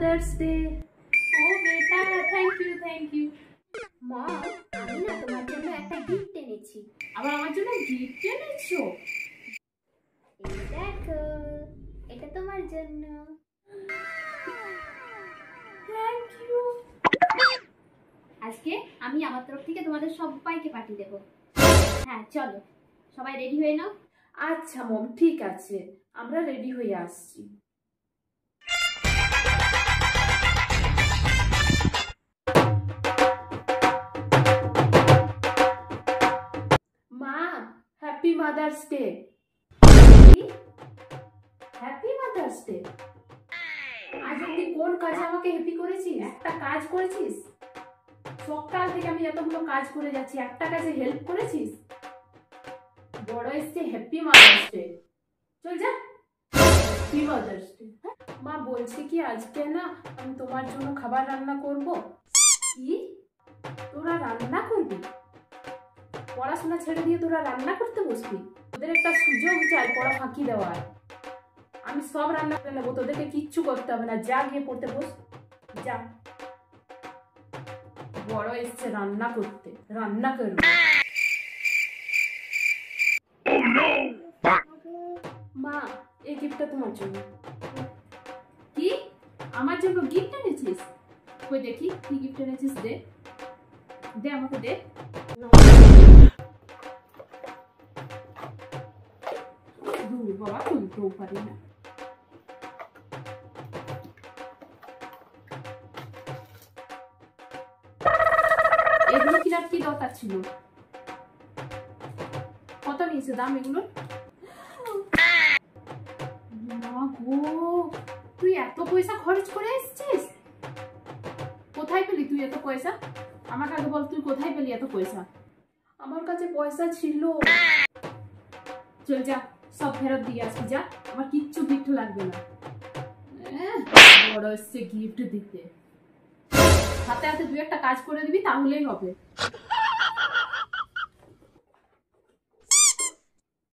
Mother's Day. Oh beta, thank you. মা, আমি না তোমার জন্য একটা গিফট এনেছি। আবার আমার জন্য গিফট এনেছো? এই দেখো, এটা তোমার জন্য। Thank you. আজকে আমি আমার তরফ থেকে তোমাদের সবাইকে পার্টি দেব। হ্যাঁ চলো, সবাই রেডি হয়ে নাও। আচ্ছা মম, ঠিক আছে, আমরা রেডি হয়ে আসছি। মা, happy mother's day. Happy mother's day? আজ অব্দি কোন কাজে আমাকে হ্যাপি করেছিস? একটা কাজ করেছিস? সকাল থেকে আমি এতগুলো কাজ করে যাচ্ছি, একটা কাজে হেল্প করেছিস? বড় এসছে হ্যাপি মাদার্স ডে। চল যা, হ্যাপি মাদার্স ডে। মা বলছি কি আজকে না আমি তোমার জন্য খাবার রান্না করব। কি? তোরা রান্না করবি? পড়াশোনা ছেড়ে দিয়ে তোরা রান্না করতে বসবি? তোদের একটা সুযোগ চাই পড়া ফাঁকি দেওয়ার। আমি সব রান্না করে নেবো, তোদেরকে কিচ্ছু করতে হবে না। যা গিয়ে পড়তে বস, যা। বড় এসছে রান্না করতে, রান্না করবে। মা, এই গিফটটা তোমার জন্য। কি? আমার জন্য গিফট এনেছিস? কই দেখি কি গিফট এনেছিস, দে দে আমাকে দে। দূর বাবা, খুলতেও পারি না। এগুলো কিনার কি দরকার ছিল? কত নিয়েছে দাম এগুলো? মা গো, তুই এত পয়সা খরচ করে এসেছিস? কোথায় পেলি তুই এত পয়সা? আমাকে আগে বল, তুই কোথায় পেলি এত পয়সা? আমার কাছে পয়সা ছিল। চল যা, সব ফেরত দিয়ে আসবি যা, আমার কিচ্ছু গিফট লাগবে না। বড় এসছে গিফট দিতে, হাতে হাতে তুই একটা কাজ করে দিবি তাহলেই হবে।